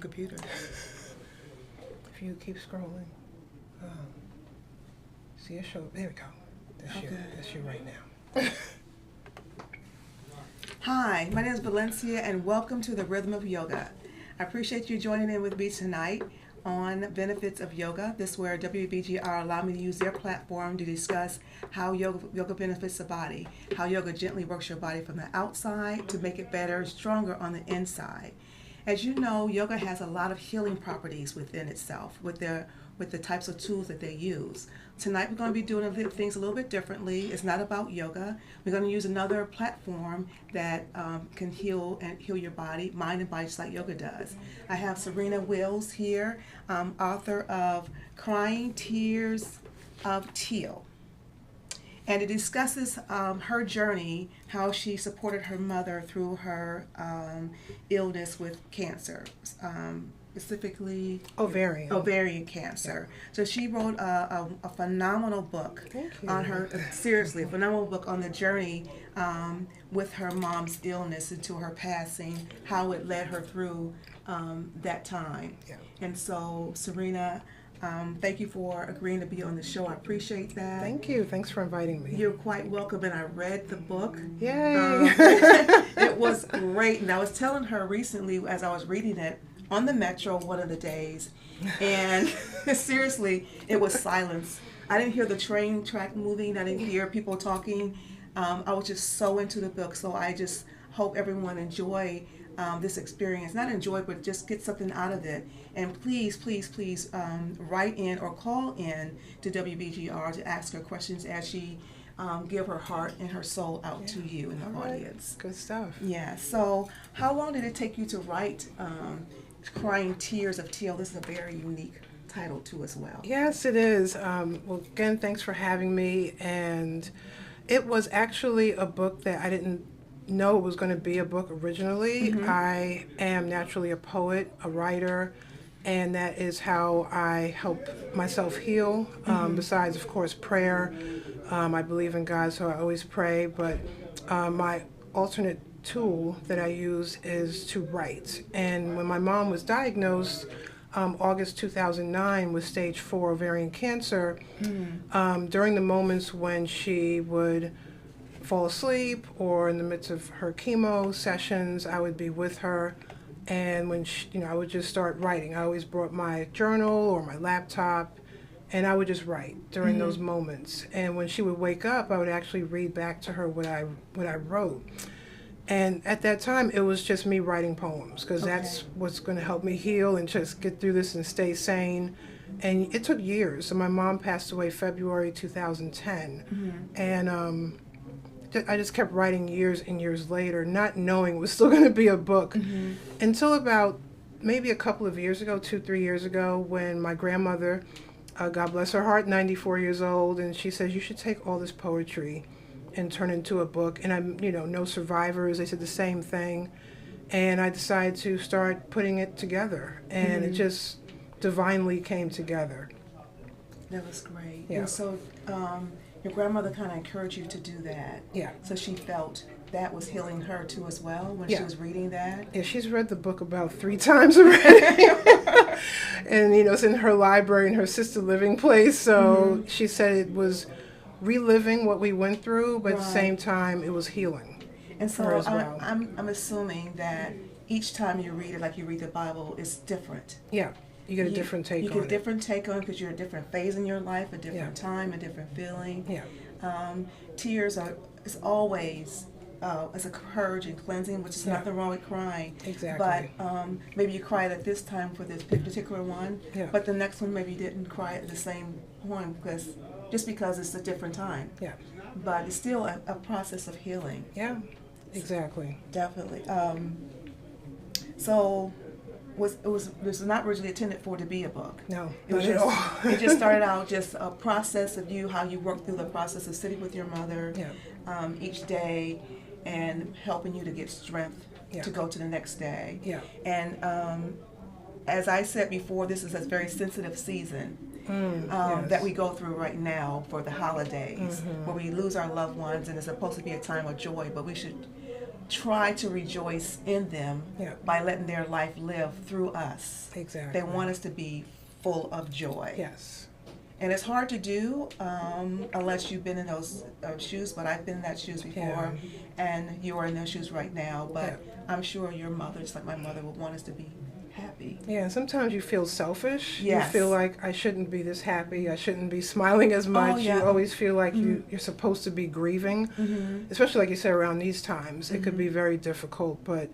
Computer. If you keep scrolling, see a show. There we go. That's you right now. Hi, my name is Valencia, and welcome to the Rhythm of Yoga. I appreciate you joining in with me tonight on benefits of yoga. This is where WBGR allowed me to use their platform to discuss how yoga benefits the body, how yoga gently works your body from the outside to make it better, stronger on the inside. As you know, yoga has a lot of healing properties within itself with the types of tools that they use. Tonight we're going to be doing things a little bit differently. It's not about yoga. We're going to use another platform that can heal your body, mind and body, just like yoga does. I have Serena Wills here, author of Crying Tears of Teal. And it discusses her journey, how she supported her mother through her illness with cancer, specifically ovarian cancer. Yeah. So she wrote a phenomenal book on her, seriously, a phenomenal book on the journey with her mom's illness into her passing, how it led her through that time. Yeah. And so, Serena, thank you for agreeing to be on the show. I appreciate that. Thank you. Thanks for inviting me. You're quite welcome, and I read the book. Yay! It was great, and I was telling her recently as I was reading it on the metro one of the days, and seriously, it was silence. I didn't hear the train track moving. I didn't hear people talking. I was just so into the book, so I just hope everyone enjoy this experience. Not enjoy, but just get something out of it. And please, please, please write in or call in to WBGR to ask her questions as she give her heart and her soul out to you in the audience. Good stuff. Yeah. So how long did it take you to write Crying Tears of Teal? This is a very unique title too as well. Yes, it is. Well, again, thanks for having me. And it was actually a book that I didn't know it was going to be a book originally. Mm-hmm. I am naturally a poet, a writer, and that is how I help myself heal. Besides, of course, prayer. I believe in God, so I always pray, but my alternate tool that I use is to write. And when my mom was diagnosed August 2009 with Stage IV Ovarian Cancer, during the moments when she would fall asleep or in the midst of her chemo sessions, I would be with her, and when she, I would just start writing. I always brought my journal or my laptop, and I would just write during those moments. And when she would wake up, I would actually read back to her what I wrote. And at that time, it was just me writing poems, because that's what's going to help me heal and just get through this and stay sane. And it took years. So my mom passed away February 2010, and I just kept writing years and years later, not knowing it was still going to be a book, until about maybe a couple of years ago, 2-3 years ago, when my grandmother, God bless her heart, 94 years old, and she says, you should take all this poetry and turn it into a book. And I'm, no survivors, they said the same thing. And I decided to start putting it together, and it just divinely came together. That was great. Yeah. And so your grandmother kind of encouraged you to do that. Yeah. So she felt that was healing her too as well when she was reading that. Yeah, she's read the book about 3 times already. And, it's in her library in her assisted living place. So she said it was reliving what we went through, but at the same time, it was healing. And so her as well. I'm assuming that each time you read it, like you read the Bible, it's different. Yeah. You get a different take on it. You get a different take on it because you're a different phase in your life, a different time, a different feeling. Yeah. Tears is always as a purge and cleansing, which is nothing wrong with crying. Exactly. But maybe you cried at this time for this particular one, but the next one maybe you didn't cry at the same point because it's a different time. Yeah. But it's still a process of healing. Yeah. Exactly. Definitely. So it was not originally intended for it to be a book. No, it was not at all. It just started out just a process of how you worked through the process of sitting with your mother each day and helping you to get strength to go to the next day. Yeah. And as I said before, this is a very sensitive season that we go through right now for the holidays, where we lose our loved ones, and it's supposed to be a time of joy, but we should try to rejoice in them by letting their life live through us. Exactly. They want us to be full of joy. Yes. And it's hard to do unless you've been in those shoes, but I've been in that shoes before, and you are in those shoes right now. But I'm sure your mother, just like my mother, would want us to be happy. Yeah, and sometimes you feel selfish. Yes. You feel like, I shouldn't be this happy. I shouldn't be smiling as much. You always feel like you're supposed to be grieving, especially like you said around these times. It could be very difficult, but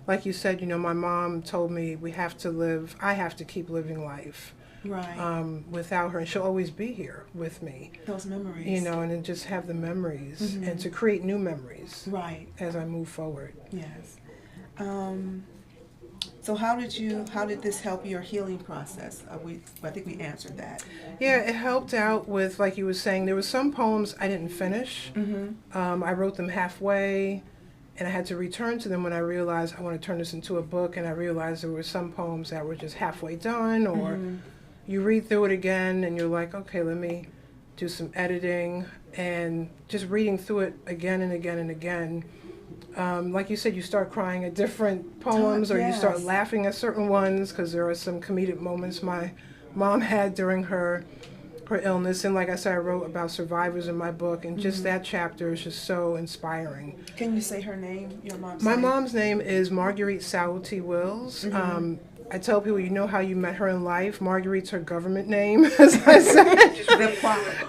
like you said, my mom told me I have to keep living life. Right. Without her, and she'll always be here with me. Those memories. And then just have the memories and to create new memories. Right. As I move forward. Yes. So how did this help your healing process? I think we answered that. Yeah, it helped out with, like you were saying, there were some poems I didn't finish. I wrote them halfway, and I had to return to them when I realized I want to turn this into a book, and I realized there were some poems that were just halfway done, or you read through it again, and you're like, okay, let me do some editing, and just reading through it again and again and again. Like you said, you start crying at different poems, or you start laughing at certain ones, because there are some comedic moments my mom had during her illness. And like I said, I wrote about survivors in my book, and just that chapter is just so inspiring. Can you say her name, your mom's name? My name? mom's name is Marguerite Wills. I tell people, you know how you met her in life? Marguerite's her government name, as I said.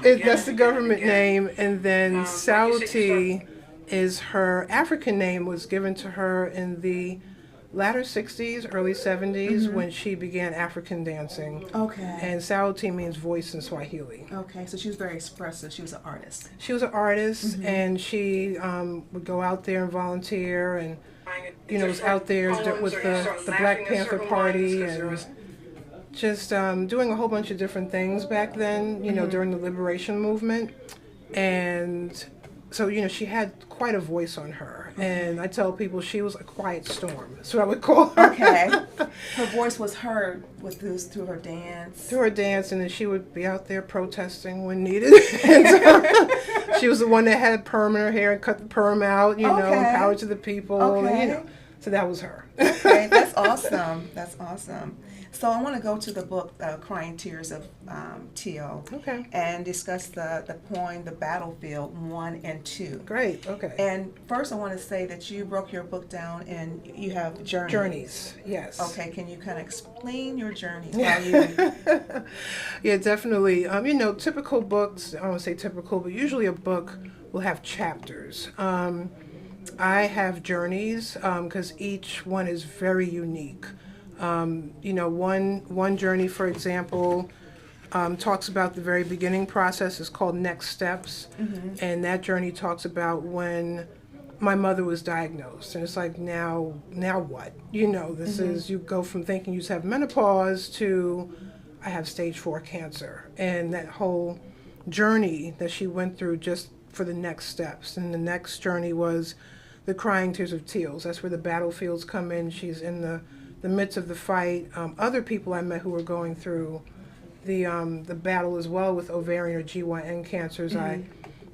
That's the government name. And then Sauti is her African name, was given to her in the latter 60s, early 70s, when she began African dancing. Okay. And Sauti means voice in Swahili. Okay, so she was very expressive. She was an artist. She was an artist, and she would go out there and volunteer, and was out there with the Black Panther Party, and just doing a whole bunch of different things back then, during the liberation movement. And so, she had quite a voice on her. And I tell people she was a quiet storm. That's what I would call her. Okay. Her voice was heard through her dance. Through her dance, and then she would be out there protesting when needed. And she was the one that had perm in her hair and cut the perm out, power to the people. Okay. And, so that was her. Okay, that's awesome. That's awesome. So I want to go to the book, Crying Tears of Teal, and discuss the poem, The Battlefield 1 and 2. Great, okay. And first I want to say that you broke your book down and you have journeys. Journeys, yes. Okay, can you kind of explain your journeys? Yeah, definitely. Typical books, I don't want to say typical, but usually a book will have chapters. I have journeys because each one is very unique. One journey, for example, talks about the very beginning process. It's called Next Steps, and that journey talks about when my mother was diagnosed, and it's like, now what? This is, you go from thinking you just have menopause to I have Stage IV cancer, and that whole journey that she went through just for the next steps. And the next journey was the Crying Tears of Teal. That's where the battlefields come in. She's in the midst of the fight. Other people I met who were going through the battle as well with ovarian or GYN cancers. I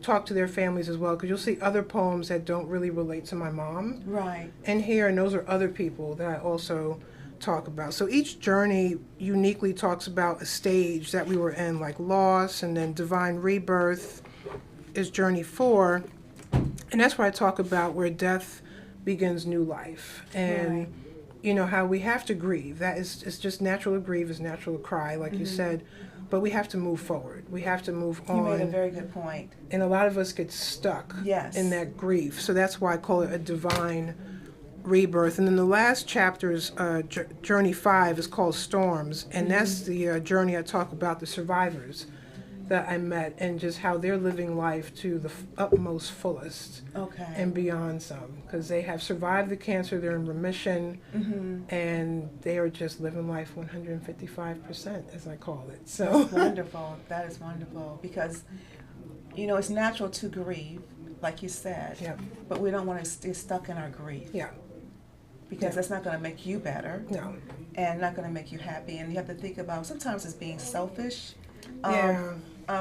talk to their families as well, because you'll see other poems that don't really relate to my mom Right. in here, and those are other people that I also talk about. So each journey uniquely talks about a stage that we were in, like loss, and then divine rebirth is journey 4, and that's where I talk about where death begins new life, and Right. you know how we have to grieve. That is, it's just natural to grieve, it's natural to cry, like you said, but we have to move forward. We have to move on. You made a very good point. And a lot of us get stuck Yes. in that grief. So that's why I call it a divine rebirth. And then the last chapter is journey 5 is called Storms, and that's the journey I talk about the survivors that I met and just how they're living life to the utmost fullest. Okay. And beyond some, because they have survived the cancer, they're in remission, and they are just living life 155%, as I call it. So That's wonderful. That is wonderful, because, you know, it's natural to grieve, like you said, yeah, but we don't want to stay stuck in our grief, yeah, because that's not going to make you better no, and not going to make you happy. And you have to think about, sometimes it's being selfish. yeah,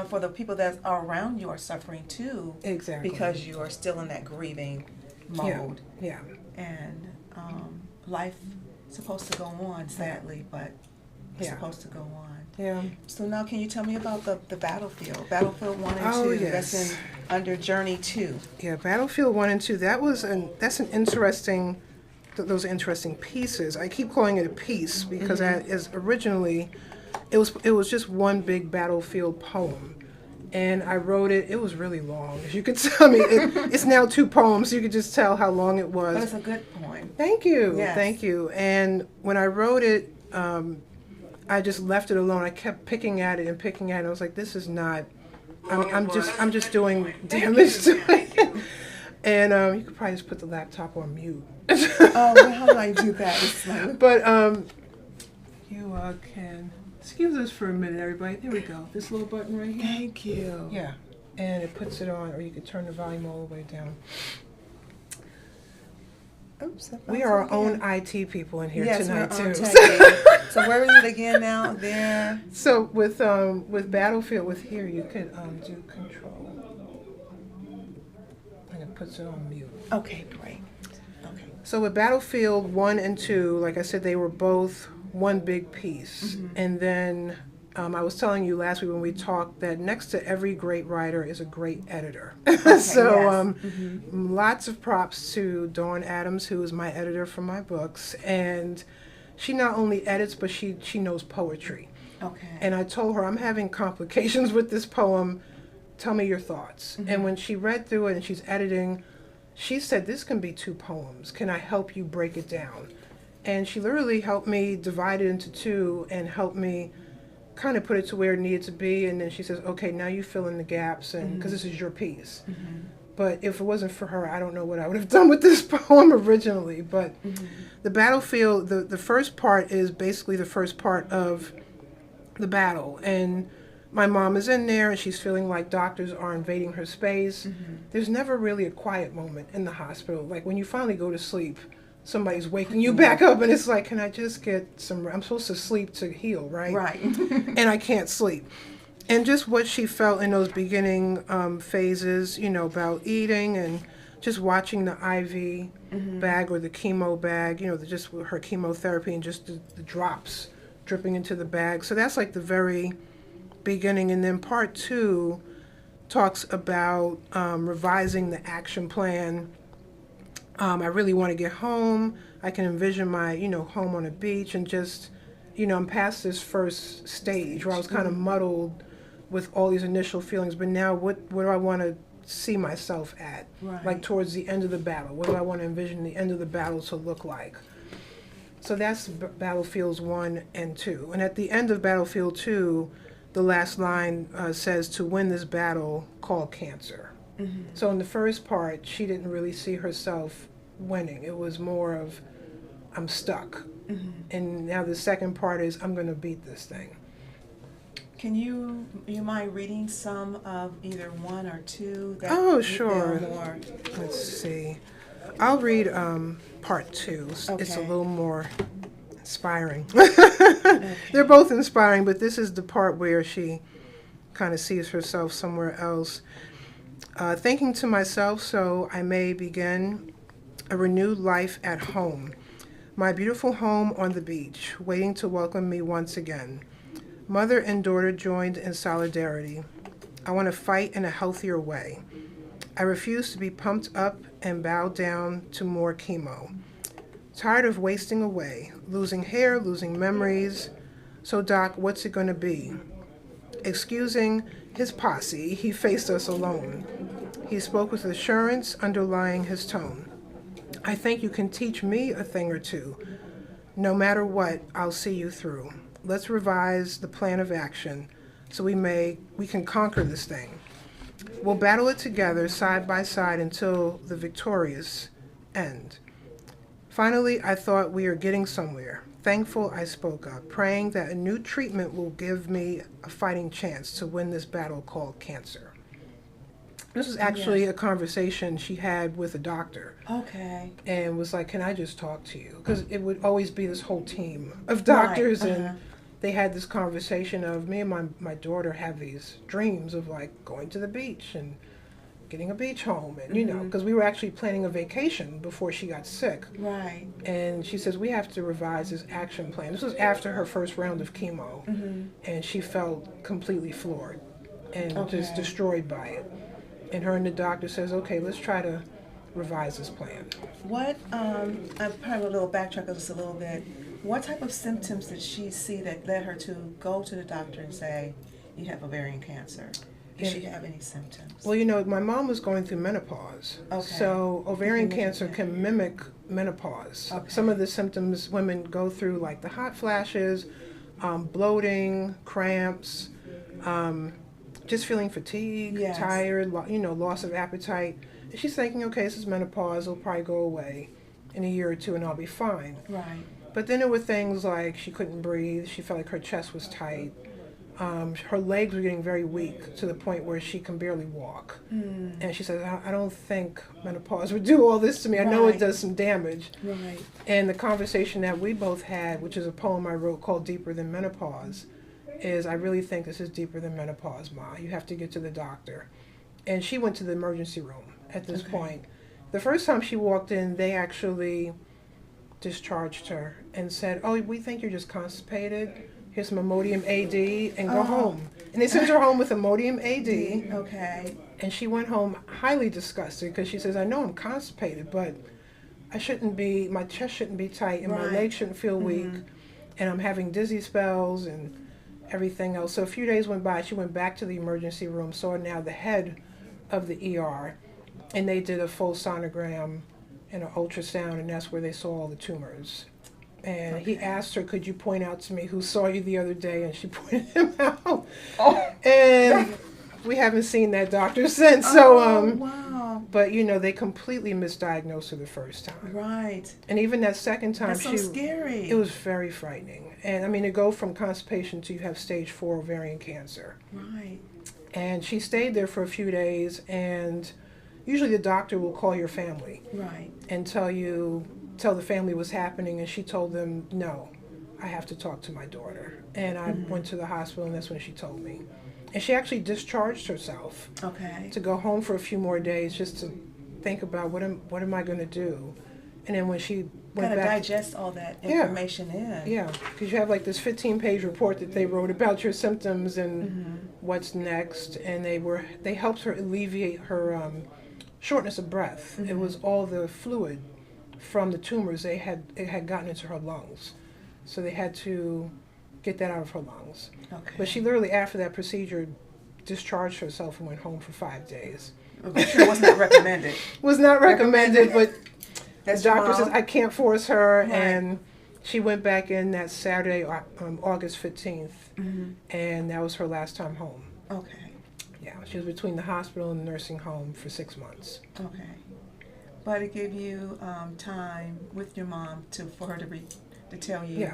For the people that are around you are suffering too, exactly, because you are still in that grieving mode. yeah, And life is supposed to go on, sadly, but it's Yeah. supposed to go on. yeah. So now, can you tell me about the battlefield? Battlefield 1 and 2. Oh, yes. That's in under Journey 2. Yeah, Battlefield 1 and 2, that's an interesting, those interesting pieces. I keep calling it a piece because that is originally, it was just one big battlefield poem. And I wrote it, it was really long, as you could tell me. It's now 2 poems, so you could just tell how long it was. But it's a good poem. Thank you, Yes. thank you. And when I wrote it, I just left it alone. I kept picking at it and picking at it. I was like, this is not, I'm just doing damage to it. And you could probably just put the laptop on mute. Oh, well, how do I do that? It's like, But you can excuse us for a minute, everybody. There we go. This little button right here. thank you. Yeah, and it puts it on, or you could turn the volume all the way down. Oops. We are our own IT people in here yes, tonight we're on too. tech. So where is it again now? There. So with Battlefield, with here, you could do control, and it puts it on mute. Okay, great. Okay. So with Battlefield 1 and 2, like I said, they were both one big piece. And then I was telling you last week when we talked that next to every great writer is a great editor. So yes. Lots of props to Dawn Adams, who is my editor for my books. And she not only edits, but she knows poetry. Okay. And I told her, I'm having complications with this poem. Tell me your thoughts. And when she read through it and she's editing, she said, this can be 2 poems. Can I help you break it down? And she literally helped me divide it into 2 and help me kind of put it to where it needed to be. And then she says, okay, now you fill in the gaps, and because this is your piece. But if it wasn't for her, I don't know what I would have done with this poem originally. But the battlefield, the first part is basically the first part of the battle. And my mom is in there, and she's feeling like doctors are invading her space. There's never really a quiet moment in the hospital. Like when you finally go to sleep, somebody's waking you back up, and it's like, can I just get some, I'm supposed to sleep to heal, right? Right. And I can't sleep. And just what she felt in those beginning phases, you know, about eating and just watching the IV bag or the chemo bag, you know, just her chemotherapy and just the drops dripping into the bag. So that's like the very beginning. And then part 2 talks about revising the action plan. I really want to get home. I can envision my, you know, home on a beach, and just, you know, I'm past this first stage where I was kind of muddled with all these initial feelings. But now what do I want to see myself at? Right. Like towards the end of the battle. What do I want to envision the end of the battle to look like? So that's Battlefields 1 and 2. And at the end of Battlefield 2, the last line says, to win this battle, call cancer. So in the first part, she didn't really see herself winning. It was more of, I'm stuck. And now the second part is, I'm going to beat this thing. Can you mind reading some of either 1 or 2? That Oh, you sure. feel more? Let's see. I'll read part 2. It's a Okay. little more Inspiring. Okay. They're both inspiring, but this is the part where she kind of sees herself somewhere else. Thinking to myself, so I may begin a renewed life at home. My beautiful home on the beach, waiting to welcome me once again. Mother and daughter joined in solidarity. I want to fight in a healthier way. I refuse to be pumped up and bow down to more chemo. Tired of wasting away, losing hair, losing memories. So, Doc, what's it going to be? Excusing his posse, he faced us alone. He spoke with assurance underlying his tone. I think you can teach me a thing or two. No matter what, I'll see you through. Let's revise the plan of action so we can conquer this thing. We'll battle it together side by side until the victorious end. Finally, I thought we are getting somewhere. Thankful I spoke up, praying that a new treatment will give me a fighting chance to win this battle called cancer. This is actually a conversation she had with a doctor. Okay. And was like, can I just talk to you? Because it would always be this whole team of doctors, and they had this conversation of me and my daughter have these dreams of like going to the beach and getting a beach home, and you know, because we were actually planning a vacation before she got sick. Right. And she says we have to revise this action plan. This was after her first round of chemo, and she felt completely floored and just destroyed by it. And her and the doctor says, okay, let's try to revise this plan. What, I'm probably a little backtrack just a little bit. What type of symptoms did she see that led her to go to the doctor and say, you have ovarian cancer? Did she have any symptoms? Well, you know, my mom was going through menopause. Okay. So ovarian cancer can mimic menopause. Okay. Some of the symptoms women go through, like the hot flashes, bloating, cramps, just feeling fatigued, tired, loss of appetite. And she's thinking, okay, this is menopause. It'll probably go away in a year or two and I'll be fine. Right. But then there were things like she couldn't breathe. She felt like her chest was tight. Her legs were getting very weak to the point where she can barely walk. And she said, I don't think menopause would do all this to me. I know it does some damage. Right. And the conversation that we both had, which is a poem I wrote called Deeper Than Menopause, is I really think this is deeper than menopause, Ma. You have to get to the doctor. And she went to the emergency room at this point. The first time she walked in, they actually discharged her and said, oh, we think you're just constipated. Here's some Imodium AD and go home. And they sent her home with Imodium AD. Okay. And she went home highly disgusted because she says, I know I'm constipated, but my chest shouldn't be tight and my legs shouldn't feel weak. And I'm having dizzy spells and everything else. So a few days went by. She went back to the emergency room, saw now the head of the ER, and they did a full sonogram and an ultrasound, and that's where they saw all the tumors. And he asked her, could you point out to me who saw you the other day? And she pointed him out. And we haven't seen that doctor since. So, wow. But, they completely misdiagnosed her the first time. Right. And even that second time, that's so scary. It was very frightening. And, to go from constipation to you have stage IV ovarian cancer. Right. And she stayed there for a few days, and usually the doctor will call your family. Right. And tell the family what's happening, and she told them, no, I have to talk to my daughter. And I went to the hospital, and that's when she told me. And she actually discharged herself to go home for a few more days just to think about what am I going to do. And then when she went back, digest all that information in. Yeah, because you have like this 15-page report that they wrote about your symptoms and what's next, and they helped her alleviate her shortness of breath. It was all the fluid from the tumors it had gotten into her lungs, so they had to get that out of her lungs. Okay. But she literally, after that procedure, discharged herself and went home for 5 days. I'm sure it was not recommended. Was not recommended, but That's the doctor says I can't force her, Right. and she went back in that Saturday, August 15th, and that was her last time home. Okay. Yeah, she was between the hospital and the nursing home for 6 months. Okay. But it gave you time with your mom for her to tell you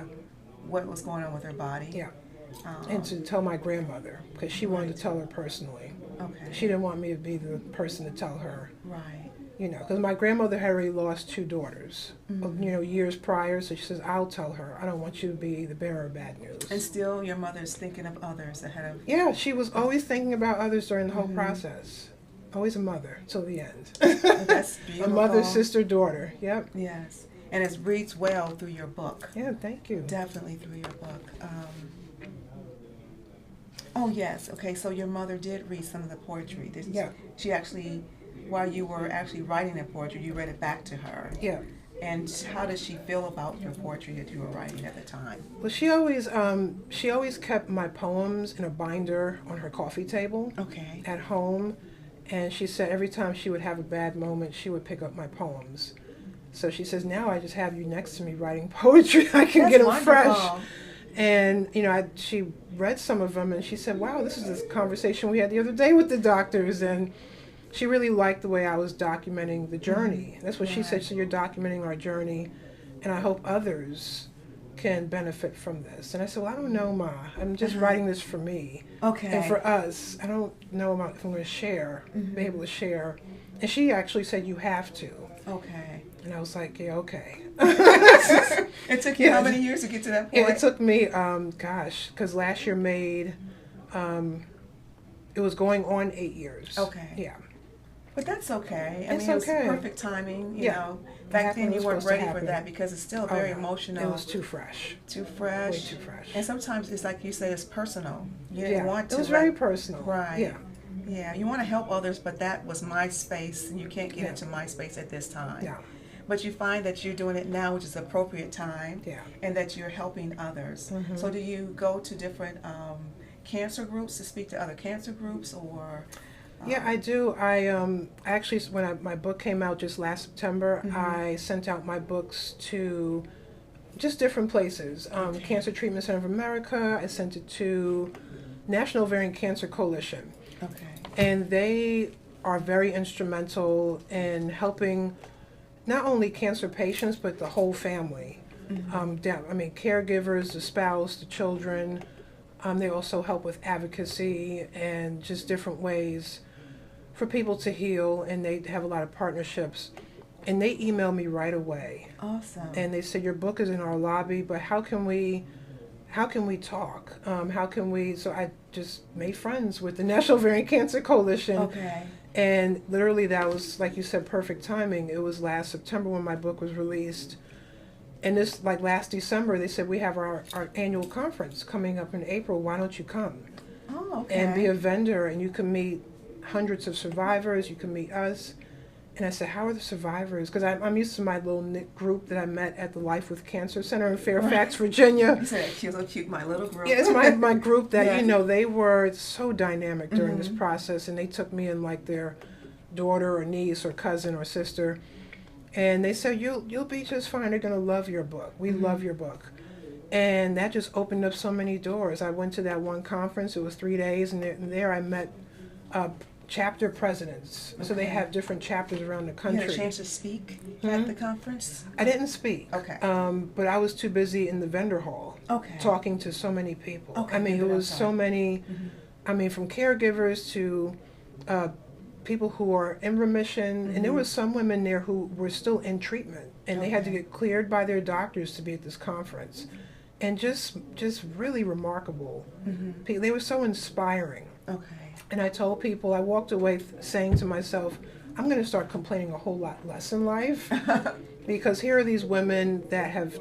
what was going on with her body. Yeah. And to tell my grandmother, because she wanted to tell her personally. Okay. She didn't want me to be the person to tell her. Right. You know, because my grandmother had already lost 2 daughters, you know, years prior. So she says, I'll tell her. I don't want you to be the bearer of bad news. And still, your mother's thinking of others ahead of... Yeah, she was always thinking about others during the whole process. Always a mother till the end. That's beautiful. A mother, sister, daughter. Yep. Yes. And it reads well through your book. Yeah, thank you. Definitely through your book. Oh, yes. Okay, so your mother did read some of the poetry. Yeah. She actually, while you were actually writing the poetry, you read it back to her. Yeah. And how does she feel about your poetry that you were writing at the time? Well, she always kept my poems in a binder on her coffee table Okay. at home. And she said every time she would have a bad moment, she would pick up my poems. So she says, now I just have you next to me writing poetry. I can get them fresh. And, you know, she read some of them and she said, wow, this is this conversation we had the other day with the doctors. And she really liked the way I was documenting the journey. That's what she said. So you're documenting our journey, and I hope others can benefit from this. And I said, well, I don't know, Ma. I'm just writing this for me. Okay. And for us. I don't know about if I'm going to share, be able to share. And she actually said, you have to. Okay. And I was like, yeah, okay. It took you how many years to get to that point? Yeah, it took me, because last year made, it was going on 8 years. Okay. Yeah. But that's okay. It's it was okay. perfect timing, you Yeah. know. Back then you weren't ready for that because it's still very no. emotional. It was too fresh. Too fresh. Way too fresh. And sometimes it's like you said, it's personal. You didn't want to. It was very personal. Right. Yeah. Yeah. You want to help others, but that was my space, and you can't get into my space at this time. Yeah. But you find that you're doing it now, which is appropriate time, Yeah. and that you're helping others. So do you go to different cancer groups to speak to other cancer groups, or? Yeah, I do. I actually, when my book came out just last September, I sent out my books to just different places. Cancer Treatment Center of America. I sent it to National Ovarian Cancer Coalition. Okay. And they are very instrumental in helping not only cancer patients, but the whole family. Caregivers, the spouse, the children. They also help with advocacy and just different ways for people to heal, and they have a lot of partnerships. And they emailed me right away. Awesome. And they said, your book is in our lobby, but how can we talk? So I just made friends with the National Ovarian Cancer Coalition. Okay. And literally that was, like you said, perfect timing. It was last September when my book was released. And this, like last December, they said, we have our annual conference coming up in April. Why don't you come? Oh, okay. And be a vendor, and you can meet hundreds of survivors. You can meet us. And I said, how are the survivors? Because I'm used to my little knit group that I met at the Life with Cancer Center in Fairfax, Virginia. You said cute, so cute, my little group. Yeah, it's my group that, Yeah. you know, they were so dynamic during this process, and they took me in like their daughter or niece or cousin or sister. And they said, you'll be just fine. They're going to love your book. We love your book. And that just opened up so many doors. I went to that one conference. It was 3 days, and there I met chapter presidents. Okay. So they have different chapters around the country. You had a chance to speak at the conference? I didn't speak. Okay. But I was too busy in the vendor hall. Okay. Talking to so many people. Okay. I mean, it was so many, from caregivers to people who are in remission, and there were some women there who were still in treatment, and they had to get cleared by their doctors to be at this conference. And just really remarkable. They were so inspiring. Okay. And I told people, I walked away saying to myself, I'm going to start complaining a whole lot less in life, because here are these women that have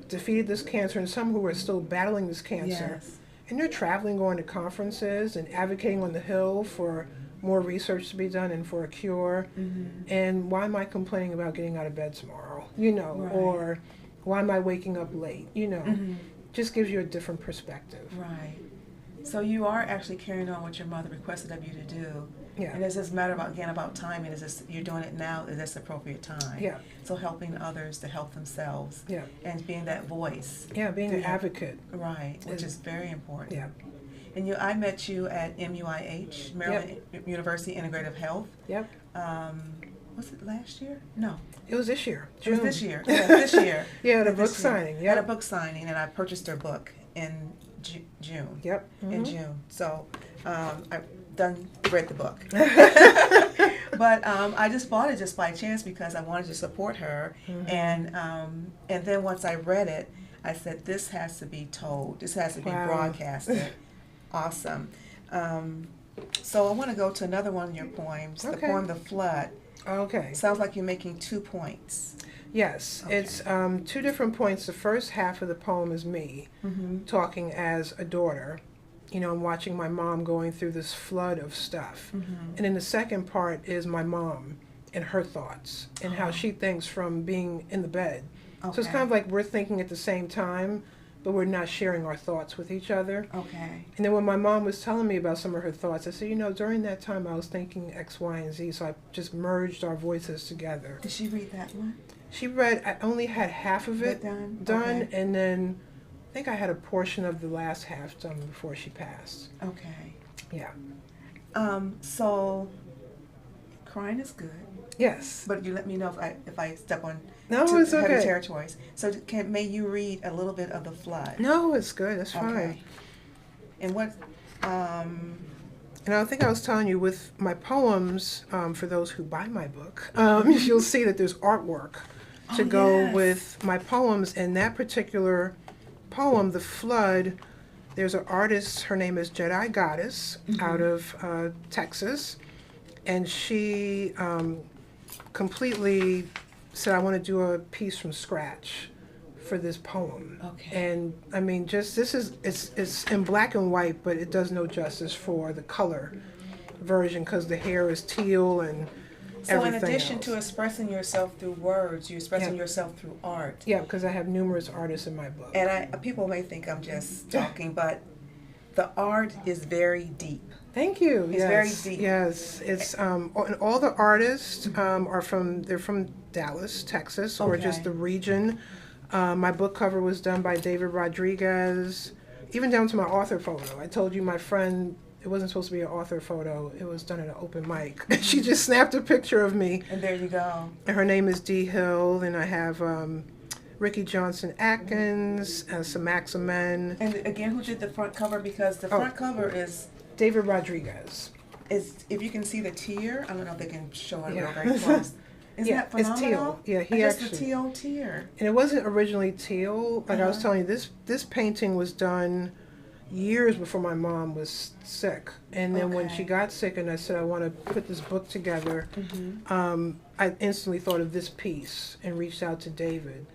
defeated this cancer, and some who are still battling this cancer. Yes. And they're traveling, going to conferences and advocating on the Hill for more research to be done and for a cure. And why am I complaining about getting out of bed tomorrow? You know, Right. or why am I waking up late? You know, just gives you a different perspective. Right. So you are actually carrying on what your mother requested of you to do. Yeah. And it's just a matter about timing. Is this, you're doing it now at this appropriate time. Yeah. So helping others to help themselves. Yeah. And being that voice. Yeah, being an advocate. Right, which is very important. Yeah. And I met you at MUIH, Maryland University Integrative Health. Yep. Was it last year? No. It was this year. It June. was this year. Yeah, this year. Yeah, the This book year. signing. Had a Yep. book signing, and I purchased her book in June. Yep. In June. So I read the book. But I just bought it just by chance because I wanted to support her. And then once I read it, I said, this has to be told. This has to be broadcasted. Awesome. So I want to go to another one of your poems, the poem The Flood. Okay. Sounds like you're making 2 points. Yes, it's 2 different points. The first half of the poem is me talking as a daughter. I'm watching my mom going through this flood of stuff. And then the second part is my mom and her thoughts and how she thinks from being in the bed. So it's kind of like we're thinking at the same time, but we're not sharing our thoughts with each other. Okay. And then when my mom was telling me about some of her thoughts, I said, during that time I was thinking X, Y, and Z, so I just merged our voices together. Did she read that one? She read, I only had half of it done, okay. And then I think I had a portion of the last half done before she passed. Okay. Yeah. So crying is good. Yes. But you let me know if I step on it's heavy okay. territories. So may you read a little bit of The Flood? No, it's good. It's fine. Okay. And what? And I think I was telling you with my poems, for those who buy my book, you'll see that there's artwork to go with my poems. And that particular poem, The Flood, there's an artist, her name is Jedi Goddess, out of Texas. And she completely said, I want to do a piece from scratch for this poem. Okay. And I mean, it's in black and white, but it does no justice for the color version because the hair is teal and so in addition else. To expressing yourself through words, you're expressing yourself through art. Yeah, because I have numerous artists in my book. And people may think I'm just talking, but the art is very deep. Thank you. It's very deep. Yes, it's and all the artists are from Dallas, Texas, or just the region. My book cover was done by David Rodriguez, even down to my author photo. I told you my friend, it wasn't supposed to be an author photo. It was done at an open mic. She just snapped a picture of me. And there you go. And her name is Dee Hill, and I have Ricky Johnson Atkins, some Maximen. And again, who did the front cover? Because the front cover is David Rodriguez. If you can see the tear, I don't know if they can show it real very close. Isn't that phenomenal? It's teal. Yeah, the teal tear. And it wasn't originally teal. Like I was telling you, this painting was done years before my mom was sick. And then when she got sick and I said, I want to put this book together, I instantly thought of this piece and reached out to David.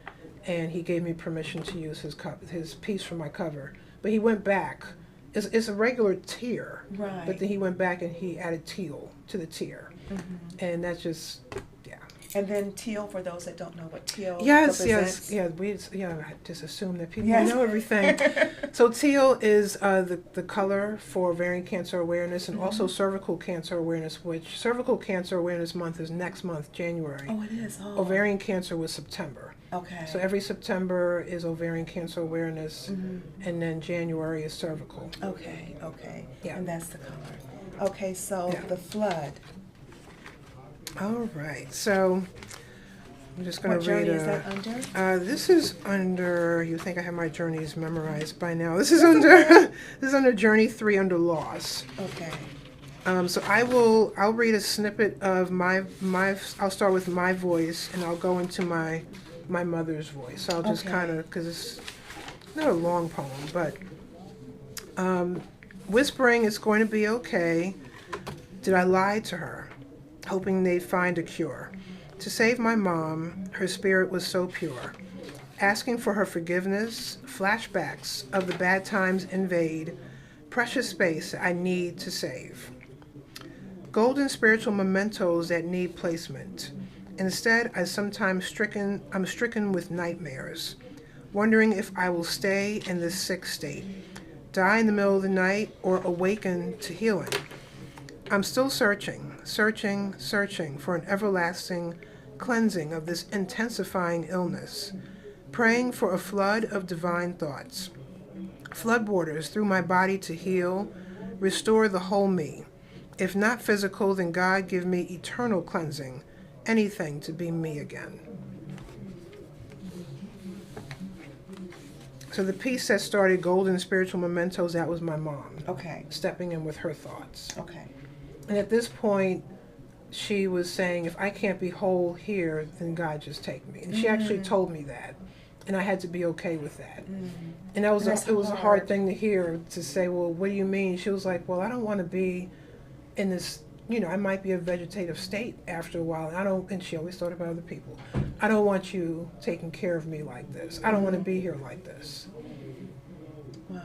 And he gave me permission to use his piece for my cover. But he went back. It's a regular tear. Right. But then he went back and he added teal to the tear. And that's just... And then teal, for those that don't know what teal Yes. represents. Yeah, I just assume that people know everything. So teal is the color for ovarian cancer awareness and also cervical cancer awareness, which Cervical Cancer Awareness Month is next month, January. Oh, it is. Oh. Ovarian cancer was September. Okay. So every September is ovarian cancer awareness, and then January is cervical. Okay. Yeah. And that's the color. Okay, so The Flood. All right, so I'm just going to read. What journey is that under? This is under. You think I have my journeys memorized by now? This is under. This is under Journey 3 under Loss. Okay. So I'll read a snippet of my. I'll start with my voice, and I'll go into my mother's voice. So I'll just kind of, because it's not a long poem, but whispering, it's going to be okay. Did I lie to her? Hoping they'd find a cure. To save my mom, her spirit was so pure. Asking for her forgiveness, flashbacks of the bad times invade, precious space I need to save. Golden spiritual mementos that need placement. Instead, I'm stricken with nightmares, wondering if I will stay in this sick state, die in the middle of the night, or awaken to healing. I'm still searching for an everlasting cleansing of this intensifying illness, praying for a flood of divine thoughts, flood borders through my body to heal, restore the whole me. If not physical, then God give me eternal cleansing, anything to be me again. So the piece that started Golden Spiritual Mementos, that was my mom. Okay. Stepping in with her thoughts. Okay. And at this point, she was saying, if I can't be whole here, then God just take me. And she actually told me that. And I had to be okay with that. And that was it was a hard thing to hear, to say, well, what do you mean? She was like, well, I don't want to be in this, I might be a vegetative state after a while. And she always thought about other people. I don't want you taking care of me like this. I don't want to be here like this. Wow.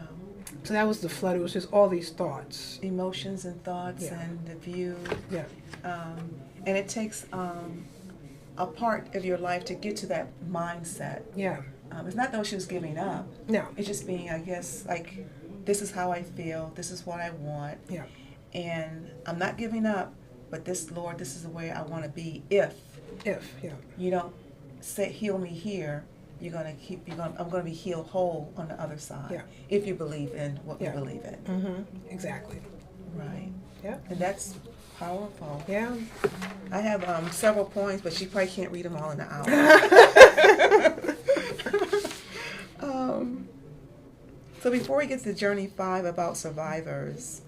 So that was the flood. It was just all these thoughts. Emotions and thoughts and the view. Yeah. And it takes a part of your life to get to that mindset. Yeah. It's not though she was giving up. No. It's just being, I guess, like, this is how I feel. This is what I want. Yeah. And I'm not giving up, but this, Lord, this is the way I want to be. If you don't say heal me here, I'm gonna be healed whole on the other side. Yeah. If you believe in what we believe in. Mm-hmm. Exactly. Right. Yeah. And that's powerful. Yeah. I have several points, but she probably can't read them all in an hour. So before we get to Journey 5 about survivors,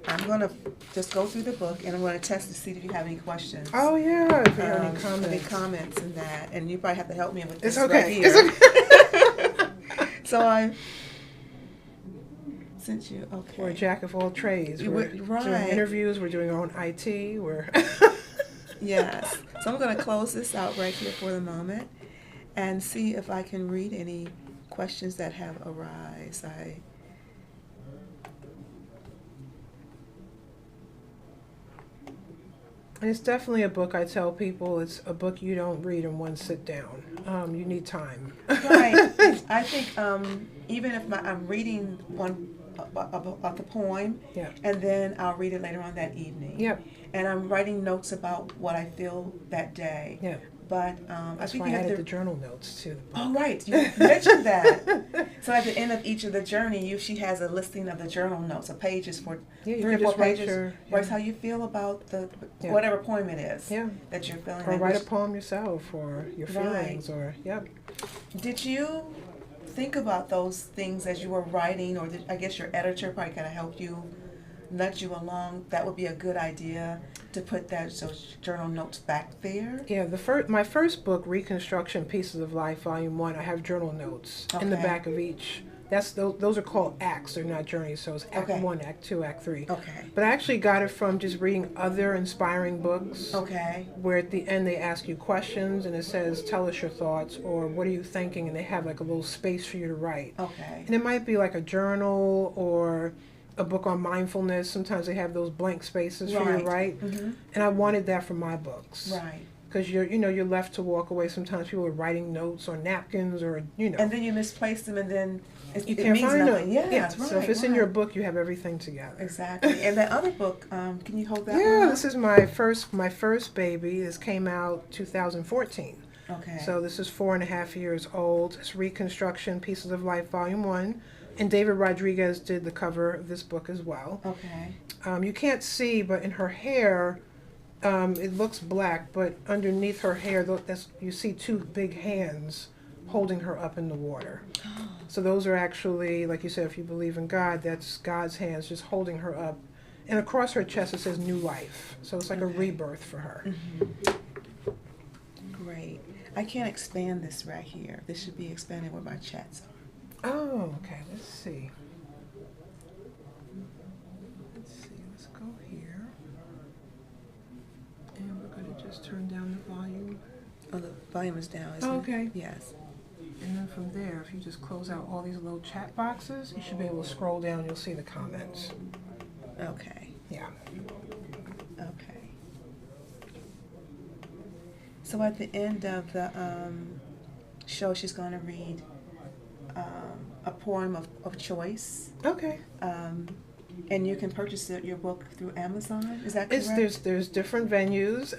I'm going to just go through the book, and I'm going to test to see if you have any questions. Oh, yeah. If you have any comments. Any comments in that. And you probably have to help me with this okay. right here. It's okay. So I sent you, okay. We're a jack of all trades. We're doing interviews. We're doing our own IT. Yes. So I'm going to close this out right here for the moment and see if I can read any questions that have arisen. And it's definitely a book. I tell people it's a book you don't read in one sit down. You need time. Right. I think even if I'm reading one of the poem, and then I'll read it later on that evening. Yep. And I'm writing notes about what I feel that day. Yeah. But that's I think why you I have added to. the journal notes to the book. Oh, right. You mentioned that. So at the end of each of the journey, she has a listing of the journal notes, of pages for 3 or 4 pages. Writes how you feel about the whatever poem it is that you're feeling. Or write a poem yourself, or your feelings, or Did you think about those things as you were writing, or I guess your editor probably kind of helped you, nudge you along? That would be a good idea to put those journal notes back there. Yeah, my first book, Reconstruction, Pieces of Life, Volume 1, I have journal notes in the back of each. Those are called acts, they're not journeys, so it's Act 1, Act 2, Act 3. Okay. But I actually got it from just reading other inspiring books. Okay. Where at the end they ask you questions and it says, tell us your thoughts, or what are you thinking, and they have like a little space for you to write. Okay. And it might be like a journal or a book on mindfulness. Sometimes they have those blank spaces for you to write. Mm-hmm. And I wanted that for my books. Right. Because you're left to walk away. Sometimes people are writing notes on napkins or. And then you misplace them, and then you can't find them. Yes, so if it's in your book, you have everything together. Exactly. And that other book, can you hold that one? Yeah, this is my first baby. This came out 2014. Okay. So this is 4.5 years old. It's Reconstruction, Pieces of Life, Volume 1. And David Rodriguez did the cover of this book as well. Okay. You can't see, but in her hair, it looks black, but underneath her hair, you see 2 big hands holding her up in the water. So those are actually, like you said, if you believe in God, that's God's hands just holding her up. And across her chest it says new life. So it's like a rebirth for her. Mm-hmm. Great. I can't expand this right here. This should be expanded where my chats are. Oh, okay. Let's see. Let's go here. And we're going to just turn down the volume. Oh, the volume is down, isn't it? Okay. Yes. And then from there, if you just close out all these little chat boxes, you should be able to scroll down. You'll see the comments. Okay. Yeah. Okay. So at the end of the show, she's going to read a poem of choice. Okay. And you can purchase your book through Amazon. Is that correct? There's different venues.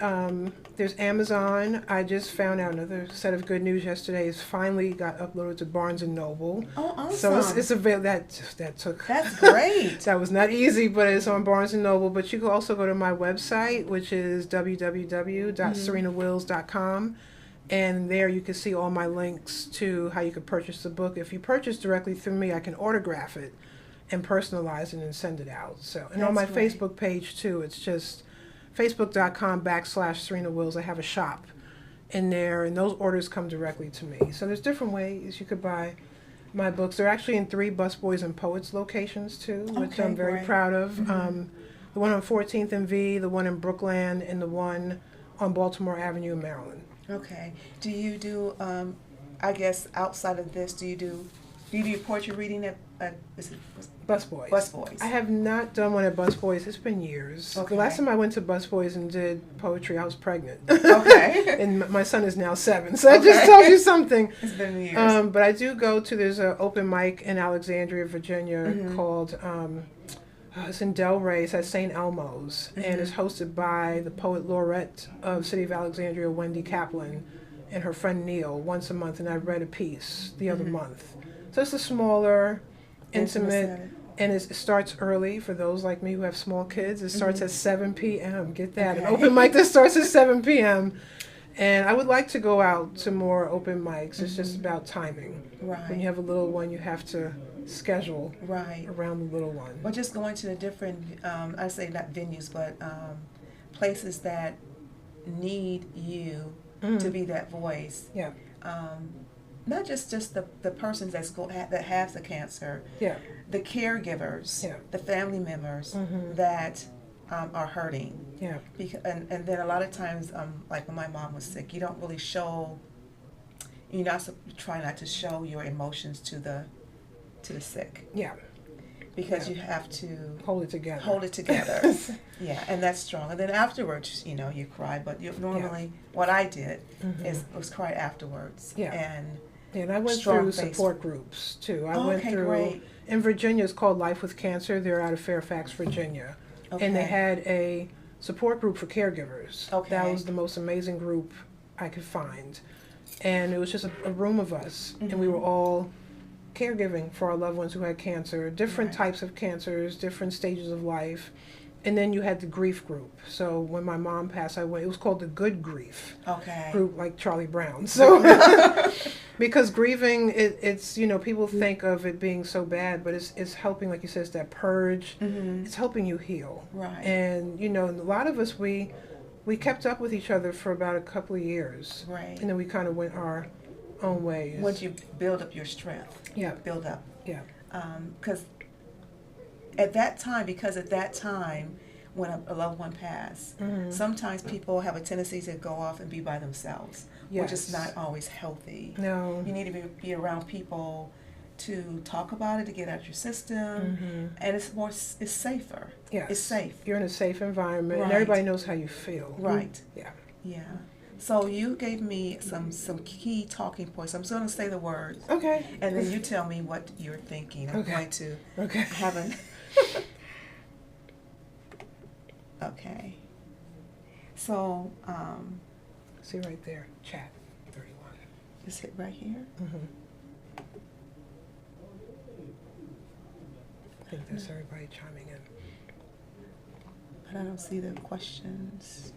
There's Amazon. I just found out another set of good news yesterday. It's finally got uploaded to Barnes and Noble. Oh, awesome! So it's available. That took. That's great. That was not easy, but it's on Barnes and Noble. But you can also go to my website, which is www.serenawills.com. And there you can see all my links to how you can purchase the book. If you purchase directly through me, I can autograph it and personalize it and send it out. So, and on my Facebook page too, it's just Facebook.com/Serena Wills. I have a shop in there, and those orders come directly to me. So there's different ways you could buy my books. They're actually in 3 Busboys and Poets locations too, which I'm very proud of. The one on 14th and V, the one in Brookland, and the one on Baltimore Avenue in Maryland. Okay. Do you do, I guess outside of this, do you do portrait reading at Busboys. Busboys. I have not done one at Busboys. It's been years. Okay. The last time I went to Busboys and did poetry, I was pregnant. Okay. And my son is now 7, so that just tells you something. It's been years. But I do go to, there's an open mic in Alexandria, Virginia called, it's in Delray, it's at St. Elmo's, and it's hosted by the poet laureate of City of Alexandria, Wendy Kaplan, and her friend Neil once a month, and I read a piece the other month. So it's a smaller, intimate, and it starts early for those like me who have small kids. It starts at 7 p.m. Get that. An open mic that starts at 7 p.m. And I would like to go out to more open mics. It's just about timing. Right. When you have a little one, you have to schedule around the little one. Well, just going to the different, I say not venues, but places that need you to be that voice. Yeah. Not just the persons that have the cancer. Yeah. The caregivers. Yeah. The family members that are hurting. Yeah. And then a lot of times, like when my mom was sick, you don't really show. You try not to show your emotions to the sick. Yeah. Because you have to hold it together. Yeah, and that's strong. And then afterwards, you cry. But normally, what I did was cry afterwards. Yeah. And I went through support groups too. I went through in Virginia. It's called Life with Cancer. They're out of Fairfax, Virginia, and they had a support group for caregivers. Okay. That was the most amazing group I could find, and it was just a room of us, and we were all caregiving for our loved ones who had cancer, different types of cancers, different stages of life. And then you had the grief group. So when my mom passed, it was called the Good Grief group, like Charlie Brown. So because grieving, it's people think of it being so bad, but it's helping, like you said, it's that purge. It's helping you heal. Right. And a lot of us we kept up with each other for about a couple of years. Right. And then we kind of went our own ways. Once you build up your strength. Yeah. Build up. Yeah. Because at that time, when a loved one passed, sometimes people have a tendency to go off and be by themselves, which is not always healthy. No. You need to be around people to talk about it, to get out your system, and it's safer. Yeah. It's safe. You're in a safe environment, and everybody knows how you feel. Right. Yeah. Yeah. So you gave me some key talking points. I'm just going to say the words. Okay. And then you tell me what you're thinking. I'm going to have an... Okay. So, see right there, chat 31. Is it right here? I think that's everybody chiming in. But I don't see the questions.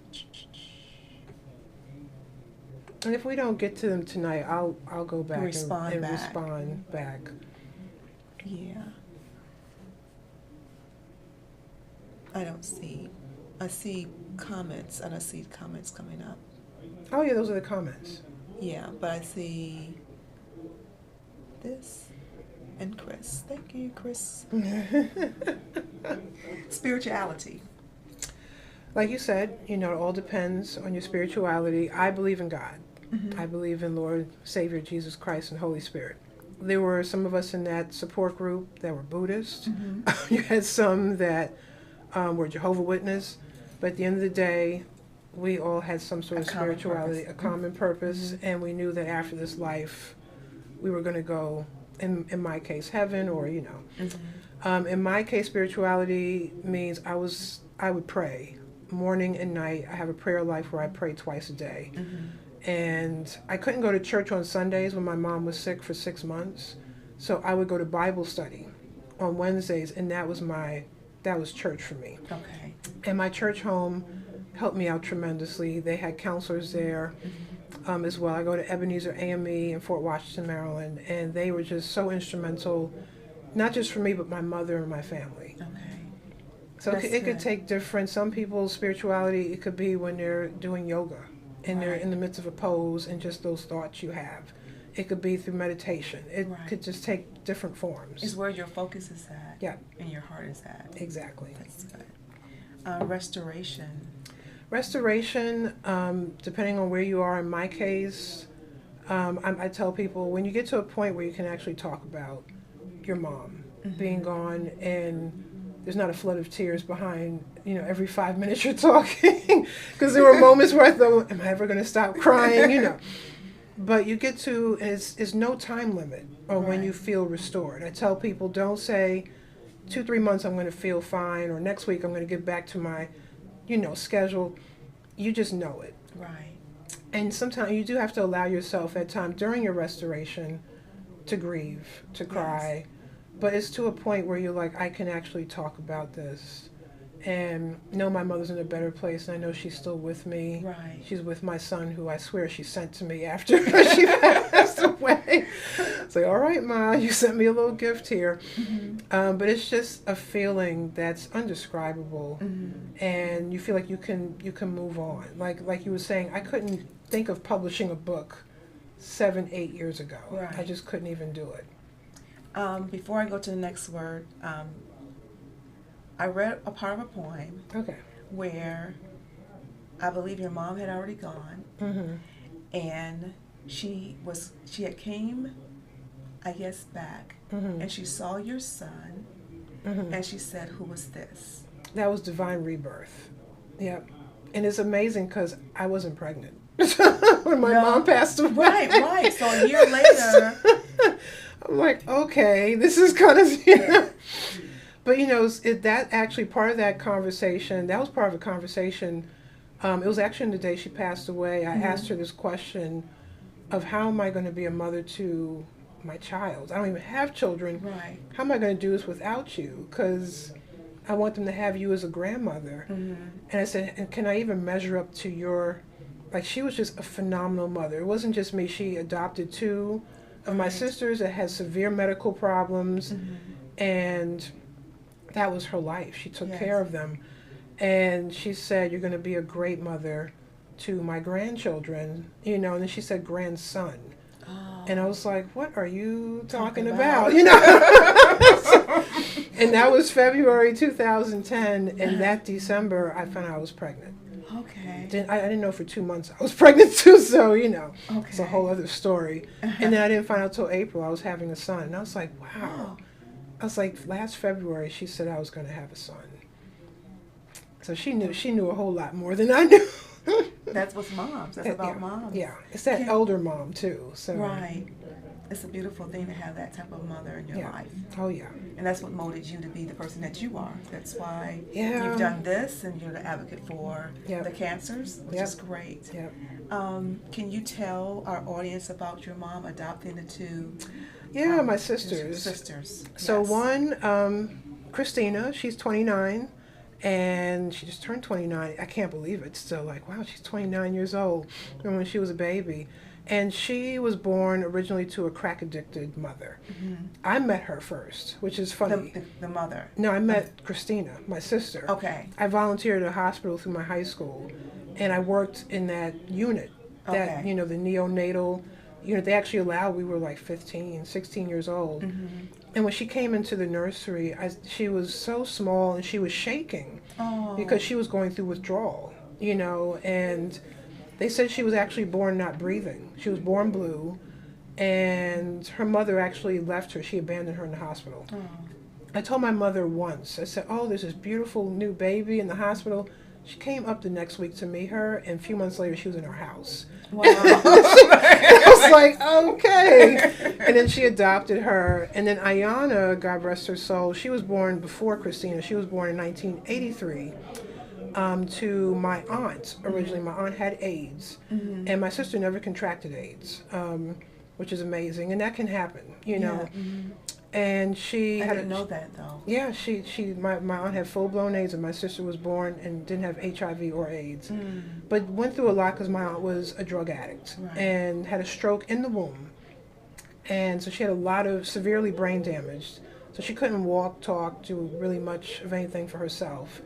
And if we don't get to them tonight, I'll go back and respond back. Yeah. I don't see. I see comments, and I see comments coming up. Oh yeah, those are the comments. Yeah, but I see this and Chris. Thank you, Chris. Spirituality. Like you said, it all depends on your spirituality. I believe in God. I believe in Lord, Savior, Jesus Christ, and Holy Spirit. There were some of us in that support group that were Buddhist. You had some that were Jehovah's Witness. But at the end of the day, we all had some sort of spirituality, a common purpose, and we knew that after this life, we were going to go, in my case, heaven, or, in my case, spirituality means I would pray morning and night. I have a prayer life where I pray twice a day. And I couldn't go to church on Sundays when my mom was sick for 6 months. So I would go to Bible study on Wednesdays, and that was church for me. Okay. And my church home helped me out tremendously. They had counselors there as well. I go to Ebenezer AME in Fort Washington, Maryland, and they were just so instrumental, not just for me, but my mother and my family. Okay. So it could take different, some people's spirituality, it could be when they're doing yoga and they're in the midst of a pose and just those thoughts you have. It could be through meditation. It could just take different forms. It's where your focus is at. Yeah. And your heart is at. Exactly. That's good. Restoration. Restoration, depending on where you are, in my case, I tell people when you get to a point where you can actually talk about your mom being gone and there's not a flood of tears behind, every 5 minutes you're talking. Because there were moments where I thought, am I ever going to stop crying, But you get to, and it's no time limit on when you feel restored. I tell people, don't say 2-3 months I'm going to feel fine, or next week I'm going to get back to my, schedule. You just know it. Right. And sometimes you do have to allow yourself at times during your restoration to grieve, to cry. Yes. But it's to a point where you're like, I can actually talk about this and know my mother's in a better place, and I know she's still with me. Right. She's with my son, who I swear she sent to me after she passed away. It's like, all right, Ma, you sent me a little gift here. But it's just a feeling that's undescribable, and you feel like you can move on. Like you were saying, I couldn't think of publishing a book 7-8 years ago. Right. I just couldn't even do it. Before I go to the next word, I read a part of a poem where I believe your mom had already gone, and she had came, I guess, back, and she saw your son, and she said, "Who was this?" That was divine rebirth. Yep. And it's amazing because I wasn't pregnant when my mom passed away. Right. So a year later. I'm like, okay, this is kind of, But, that actually, part of that conversation, that was part of a conversation. It was actually the day she passed away. I asked her this question of how am I going to be a mother to my child? I don't even have children. Right. How am I going to do this without you? Because I want them to have you as a grandmother. And I said, and can I even measure up to your, she was just a phenomenal mother. It wasn't just me. She adopted 2 of my sisters that had severe medical problems, and that was her life. She took care of them. And she said, you're going to be a great mother to my grandchildren, and then she said grandson. Oh. And I was like, what are you talking about? And that was February 2010, and that December I found out I was pregnant. Okay. I didn't know for 2 months I was pregnant too, so, it's a whole other story. And then I didn't find out till April I was having a son. And I was like, wow. I was like, last February she said I was going to have a son. So she knew a whole lot more than I knew. That's what's moms. That's about moms. Yeah. It's that elder mom too. So. Right. It's a beautiful thing to have that type of mother in your life. Oh, yeah. And that's what molded you to be the person that you are. That's why you've done this, and you're the advocate for the cancers, which is great. Yep. Can you tell our audience about your mom adopting the 2? Yeah, my sisters. So one, Christina, she's 29, and she just turned 29. I can't believe it. Still like, wow, she's 29 years old. Remember when she was a baby. And she was born originally to a crack-addicted mother. I met her first, which is funny. The mother? No, I met Christina, my sister. Okay. I volunteered at a hospital through my high school, and I worked in that unit, that, the neonatal unit. They actually allowed, we were like 15, 16 years old. And when she came into the nursery, she was so small, and she was shaking because she was going through withdrawal, and they said she was actually born not breathing. She was born blue, and her mother actually left her. She abandoned her in the hospital. I told my mother once, I said, oh, there's this beautiful new baby in the hospital. She came up the next week to meet her, and a few months later, she was in our house. Wow. I was like, okay. And then she adopted her. And then Ayana, God rest her soul, she was born before Christina. She was born in 1983. To my aunt. Originally, my aunt had AIDS, and my sister never contracted AIDS, which is amazing, and that can happen, And she I didn't know that though. Yeah, my aunt had full-blown AIDS, and my sister was born and didn't have HIV or AIDS, but went through a lot because my aunt was a drug addict and had a stroke in the womb, and so she had a lot of severely brain damaged. So she couldn't walk, talk, do really much of anything for herself.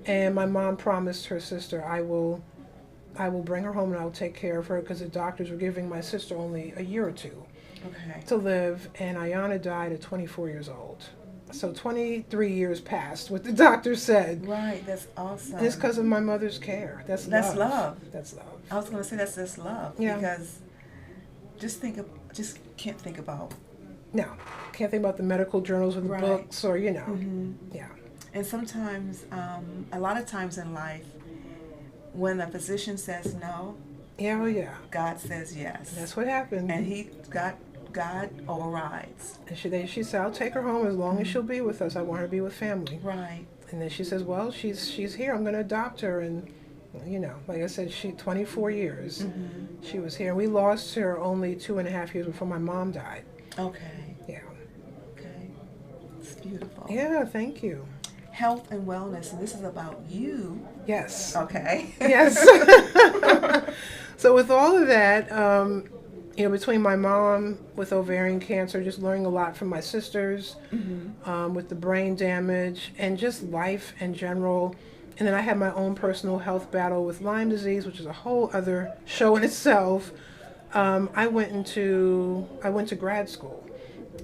And my mom promised her sister, I will bring her home and I will take care of her, because the doctors were giving my sister only a year or two to live. And Ayana died at 24 years old. So 23 years passed, what the doctor said. Right, that's awesome. And it's because of my mother's care. That's love. That's love. I was going to say that's just love. Yeah. Because just can't think about. No, can't think about the medical journals or the books or, yeah. And sometimes, a lot of times in life, when a physician says no, God says yes. That's what happened. And God overrides. And she said, I'll take her home as long as she'll be with us. I want her to be with family. Right. And then she says, well, she's here. I'm going to adopt her. And, like I said, 24 years she was here. We lost her only 2.5 years before my mom died. Okay. Yeah. Okay. It's beautiful. Yeah, thank you. Health and wellness, and this is about you. Yes. Okay. Yes. So with all of that, between my mom with ovarian cancer, just learning a lot from my sisters, with the brain damage, and just life in general. And then I had my own personal health battle with Lyme disease, which is a whole other show in itself. I went to grad school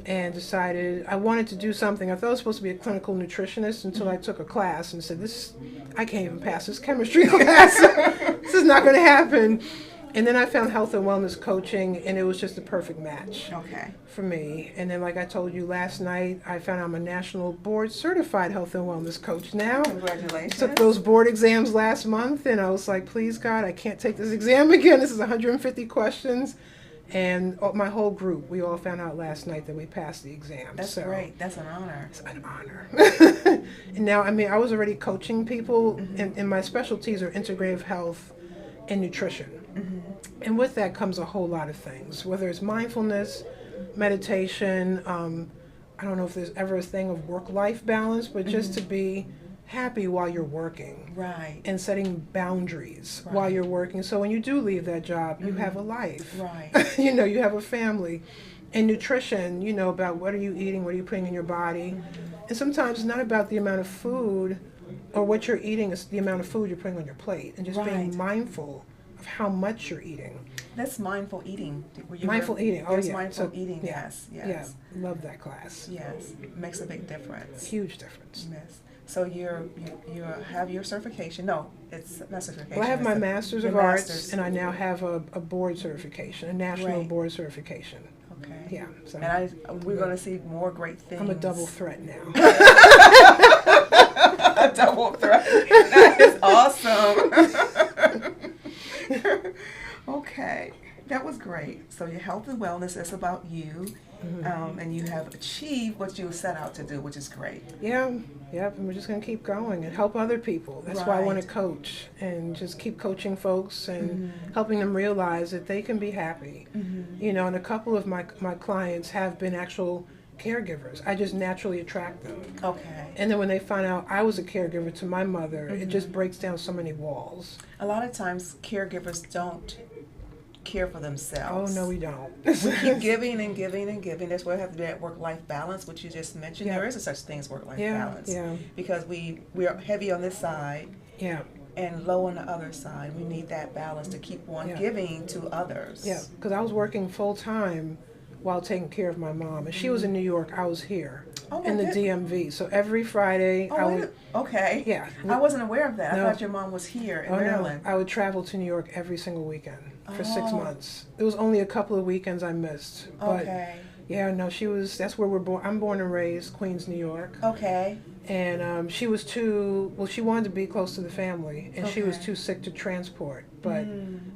and decided I wanted to do something. I thought I was supposed to be a clinical nutritionist until I took a class and said, I can't even pass this chemistry class. This is not going to happen. And then I found health and wellness coaching, and it was just a perfect match for me. And then, like I told you last night, I found I'm a national board certified health and wellness coach now. Congratulations. Took those board exams last month, and I was like, please, God, I can't take this exam again. This is 150 questions. And my whole group, we all found out last night that we passed the exam. That's great. That's an honor. It's an honor. And now, I was already coaching people, and my specialties are integrative health and nutrition. And with that comes a whole lot of things, whether it's mindfulness, meditation. I don't know if there's ever a thing of work-life balance, but just to be happy while you're working. Right. And setting boundaries while you're working. So when you do leave that job, you have a life. Right. You have a family. And nutrition, about what are you eating, what are you putting in your body. And sometimes it's not about the amount of food or what you're eating, it's the amount of food you're putting on your plate. And just being mindful of how much you're eating. That's mindful eating. Mindful eating. Oh, yeah. Mindful eating. Yes. Yeah. Love that class. Yes. Makes a big difference. Huge difference. Yes. So you have your certification. No, it's not certification. Well, I have my Master's of Arts, and I now have a board certification, a national board certification. Okay. Yeah. So and we're going to see more great things. I'm a double threat now. A double threat. That is awesome. Okay, that was great. So your health and wellness is about you, and you have achieved what you set out to do, which is great. Yeah, yep. And we're just going to keep going and help other people. That's why I want to coach and just keep coaching folks and helping them realize that they can be happy. And a couple of my clients have been actual caregivers. I just naturally attract them. Okay. And then when they find out I was a caregiver to my mother, it just breaks down so many walls. A lot of times caregivers don't care for themselves. Oh, no, we don't. We keep giving and giving and giving. That's why we have to be that work-life balance, which you just mentioned. There is a such thing as work-life balance. Yeah. Because we are heavy on this side. Yeah. And low on the other side. We need that balance to keep on giving to others. Yeah, because I was working full-time while taking care of my mom. And she was in New York, I was here in the DMV. So every Friday I would... Okay. Yeah. I wasn't aware of that. No. I thought your mom was here in Maryland. No. I would travel to New York every single weekend for 6 months. There was only a couple of weekends I missed. But yeah, no, that's where we're born. I'm born and raised, Queens, New York. Okay. And she was she wanted to be close to the family, and she was too sick to transport. But,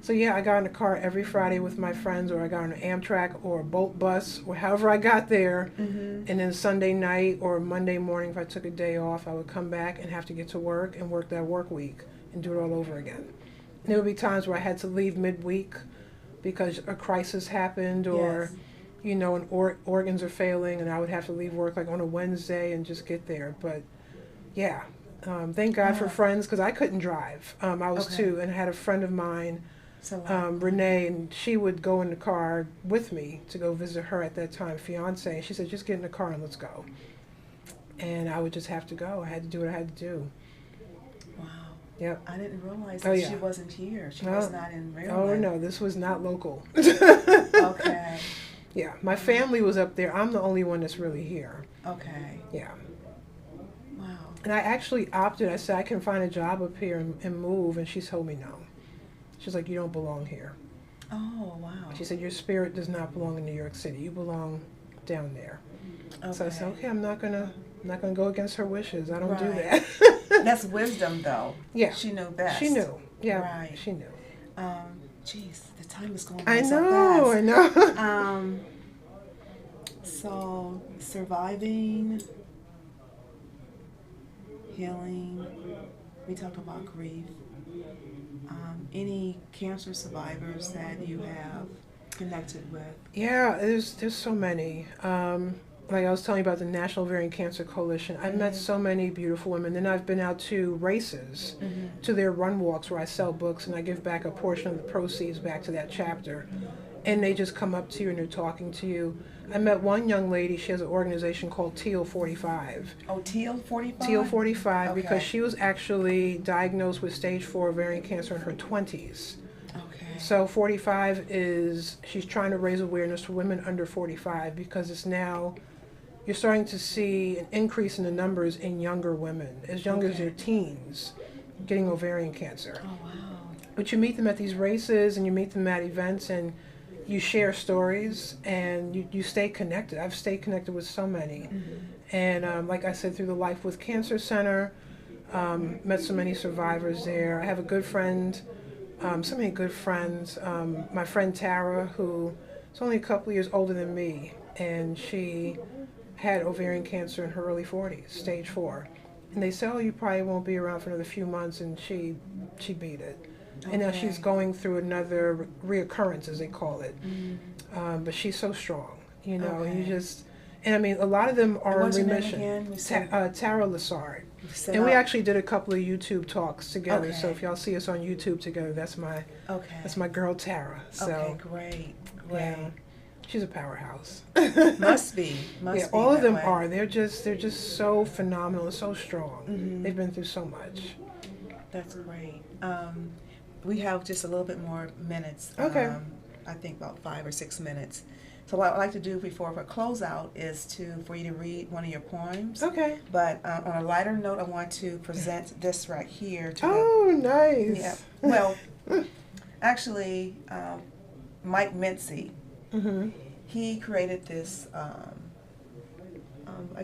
so yeah, I got in a car every Friday with my friends, or I got on an Amtrak or a Bolt bus, or however I got there. And then Sunday night or Monday morning, if I took a day off, I would come back and have to get to work and work that work week and do it all over again. And there would be times where I had to leave midweek because a crisis happened, or... and organs are failing, and I would have to leave work like on a Wednesday and just get there. But yeah, thank God for friends, because I couldn't drive. I was two, and I had a friend of mine, Renee, and she would go in the car with me to go visit her at that time, fiance. And she said, just get in the car and let's go. and I would just have to go. I had to do what I had to do. Wow. Yep. I didn't realize Oh, that yeah. she wasn't here. She No. was not in Oh Maryland. no, this was not local. Okay. Yeah, my family was up there. I'm the only one that's really here. Okay. Yeah. Wow. And I actually opted. I said I can find a job up here and move, and she told me no. She's like, you don't belong here. Oh, wow. She said your spirit does not belong in New York City. You belong down there. Okay. So I said, okay, I'm not gonna go against her wishes. I don't do Right. that. That's wisdom, though. Yeah. She knew best. She knew. Yeah. Right. She knew. Jeez, the time is going I by so know. fast. I know. So surviving, healing. We talked about grief. Any cancer survivors that you have connected with? Yeah, there's so many. Like I was telling you about the National Ovarian Cancer Coalition. I've met so many beautiful women. Then I've been out to races, to their run walks where I sell books and I give back a portion of the proceeds back to that chapter. And they just come up to you and they're talking to you. I met one young lady, she has an organization called Teal 45. Oh, Teal 45? Teal 45 Okay. because she was actually diagnosed with Stage IV Ovarian Cancer in her 20s. Okay. So 45 she's trying to raise awareness for women under 45 because it's now, you're starting to see an increase in the numbers in younger women, as young as their teens, getting ovarian cancer. Oh, wow. But you meet them at these races and you meet them at events and you share stories and you stay connected. I've stayed connected with so many. And like I said, through the Life with Cancer Center, met so many survivors there. I have a good friend, so many good friends. My friend Tara, who is only a couple of years older than me, and she had ovarian cancer in her early 40s, Stage IV. And they said, oh, you probably won't be around for another few months, and she beat it. And now she's going through another reoccurrence, as they call it. But she's so strong, you know, and you just, and I mean, a lot of them are in remission. Tara Lessard. And we actually did a couple of YouTube talks together. So if y'all see us on YouTube together, that's my girl Tara. So, okay, great. Yeah, she's a powerhouse. Must be. Yeah, all of them are. They're just so phenomenal and so strong. They've been through so much. That's great. We have just a little bit more minutes. Okay. I think about 5 or 6 minutes. So what I'd like to do before we close out is for you to read one of your poems. Okay. But on a lighter note, I want to present this right here. Nice. Yeah. Well, actually, Mike Mincy, he created this, I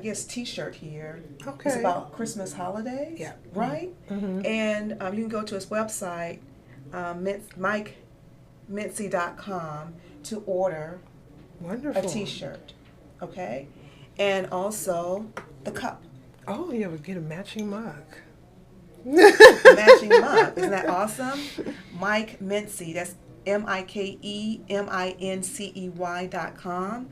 guess, T-shirt here. Okay. It's about Christmas holidays. Yeah. Right? And you can go to his website, MikeMincy.com, to order Wonderful. a T-shirt. Okay? And also the cup. Oh, you would get a matching mug. Matching mug. Isn't that awesome? Mike Mincy. That's MikeMincey.com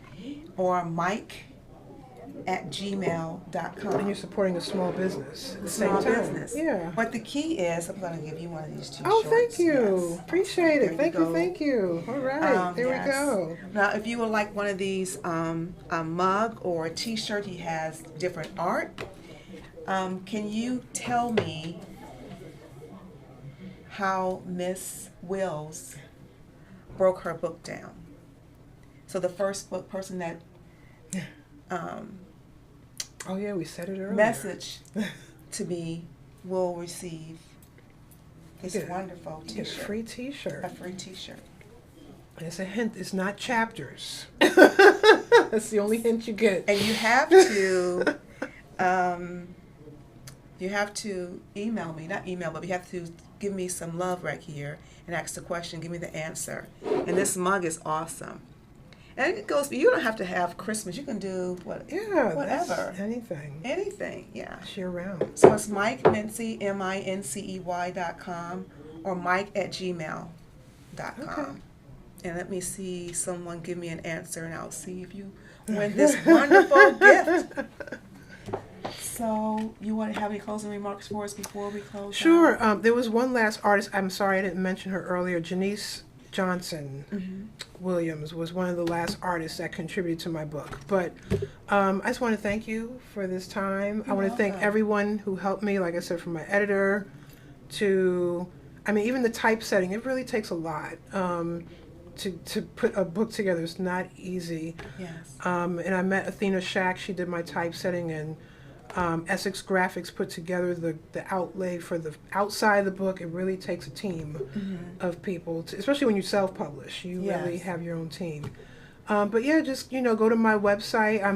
or Mike@gmail.com. And you're supporting a small business at the same Small time. business. Yeah. But the key is, I'm going to give you one of these two Oh, shorts. thank you. Yes. Appreciate There it. Thank go. you. Thank you. All right. There Yes. we go. Now, if you would like one of these, a mug or a T-shirt, he has different art. Can you tell me how Miss Wills broke her book down? So the first book person that Oh, yeah, we said it earlier. message to me will receive this You get- wonderful You get a T-shirt. free T-shirt. A free T-shirt. And it's a hint. It's not chapters. That's the only hint you get. And you have to email me, not email, but you have to give me some love right here and ask the question, give me the answer. And this mug is awesome. And it goes, you don't have to have Christmas. You can do Yeah, whatever. that's anything. Anything, yeah. It's year round. So it's Mike Mincy, MINCEY.com or Mike@gmail.com. Okay. And let me see someone give me an answer and I'll see if you win this wonderful gift. So you want to have any closing remarks for us before we close Sure. out? There was one last artist. I'm sorry I didn't mention her earlier. Janice Johnson Williams was one of the last artists that contributed to my book. But I just want to thank you for this time. I want to thank everyone who helped me, like I said, from my editor to, I mean, even the typesetting. It really takes a lot to put a book together. It's not easy. Yes. And I met Athena Shack. She did my typesetting, and Essex Graphics put together the outlay for the outside of the book. It really takes a team of people, especially when you self-publish. You really have your own team. But yeah, just, go to my website. I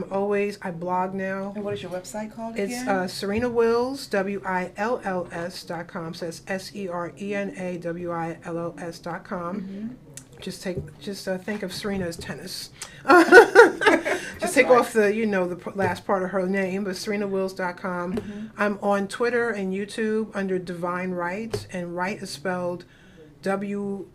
blog now. And what is your website called again? It's Serena Wills, WILLS.com. So that's SERENAWILLS.com. Just think of Serena as tennis. Just take off the the last part of her name, but SerenaWills.com. I'm on Twitter and YouTube under Divine Right, and Right is spelled WRYTE.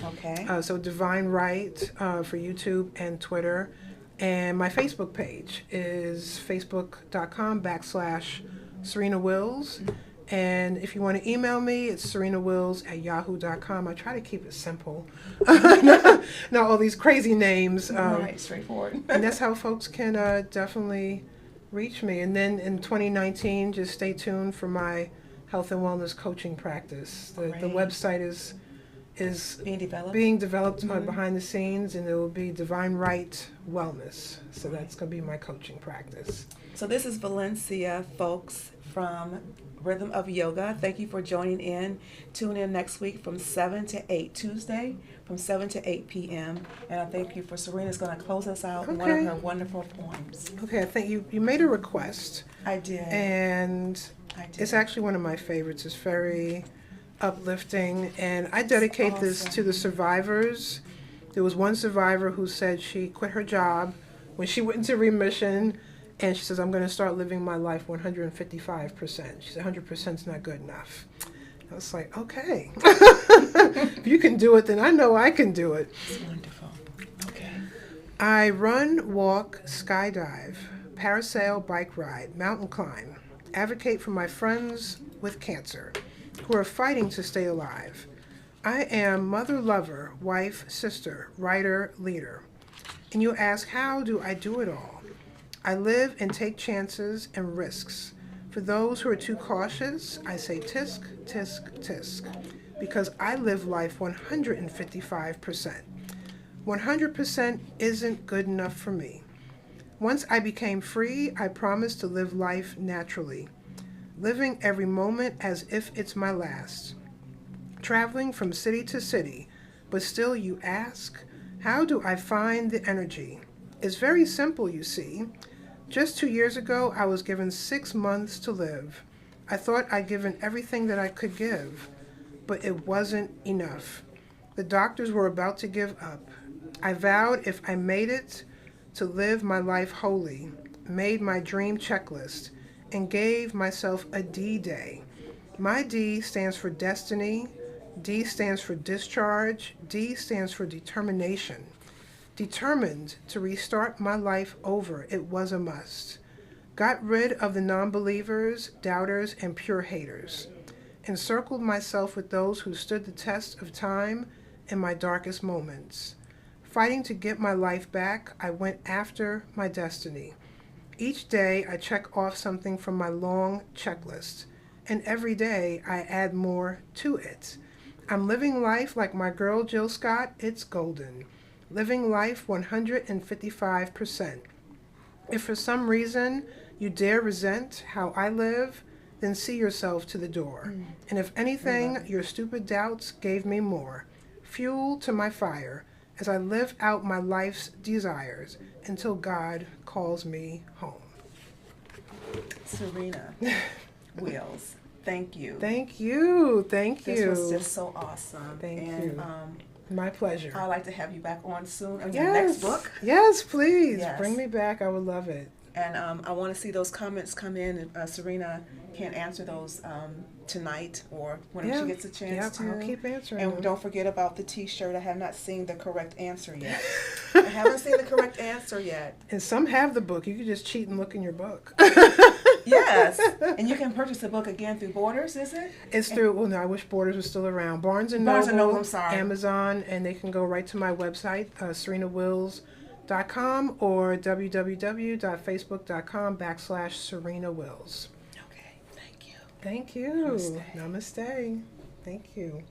Okay. So Divine Right for YouTube and Twitter. And my Facebook page is facebook.com/Serena Wills. And if you want to email me, it's serenawills@yahoo.com. I try to keep it simple. Not all these crazy names. Right, straightforward. And that's how folks can definitely reach me. And then in 2019, just stay tuned for my health and wellness coaching practice. The website is being developed behind the scenes, and it will be Divine Right Wellness. So that's going to be my coaching practice. So this is Valencia Folks from Rhythm of Yoga. Thank you for joining in. Tune in next week from 7 to 8, Tuesday from 7 to 8 p.m. And I thank you for Serena's going to close us out with one of her wonderful poems. Okay, I think you made a request. I did. And it's actually one of my favorites. It's very uplifting. And I dedicate this to the survivors. There was one survivor who said she quit her job when she went into remission. And she says, I'm going to start living my life 155%. She said, 100% is not good enough. I was like, okay. If you can do it, then I know I can do it. It's wonderful. Okay. I run, walk, skydive, parasail, bike ride, mountain climb, advocate for my friends with cancer who are fighting to stay alive. I am mother, lover, wife, sister, writer, leader. And you ask, how do I do it all? I live and take chances and risks. For those who are too cautious, I say tisk, tisk, tisk, because I live life 155%. 100% isn't good enough for me. Once I became free, I promised to live life naturally, living every moment as if it's my last. Traveling from city to city, but still you ask, how do I find the energy? It's very simple, you see. Just 2 years ago, I was given 6 months to live. I thought I'd given everything that I could give, but it wasn't enough. The doctors were about to give up. I vowed if I made it to live my life wholly, made my dream checklist, and gave myself a D-Day. My D stands for destiny, D stands for discharge, D stands for determination. Determined to restart my life over, it was a must. Got rid of the non-believers, doubters, and pure haters. Encircled myself with those who stood the test of time in my darkest moments. Fighting to get my life back, I went after my destiny. Each day, I check off something from my long checklist, and every day, I add more to it. I'm living life like my girl Jill Scott, it's golden. Living life 155%. If for some reason you dare resent how I live, then see yourself to the door. And if anything, your stupid doubts gave me more fuel to my fire as I live out my life's desires until God calls me home. Serena Wills, thank you. Thank you. Thank you. This was just so awesome. Thank you. My pleasure. I'd like to have you back on soon on yes. your next book. Yes, please. Yes. Bring me back. I would love it. And I want to see those comments come in. Serena can't answer those tonight or whenever she gets a chance to. I'll keep answering And them. Don't forget about the T-shirt. I have not seen the correct answer yet. I haven't seen the correct answer yet. And some have the book. You can just cheat and look in your book. Yes. And you can purchase the book again through Borders, is it? It's through, well, no, I wish Borders was still around. Barnes and Barnes and Noble, Noble, I'm sorry. Amazon, and they can go right to my website, serenawills.com or www.facebook.com/Serena Wills. Okay. Thank you. Thank you. Namaste. Namaste. Thank you.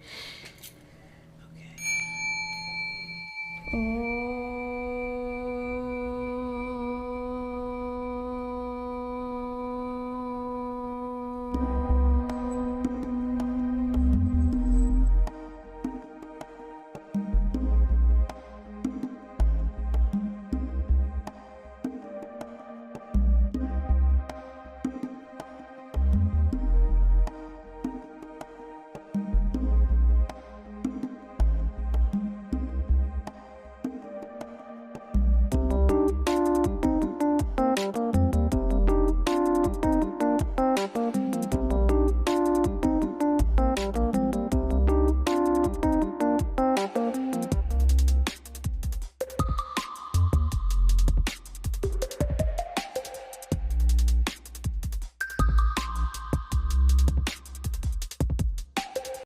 Okay.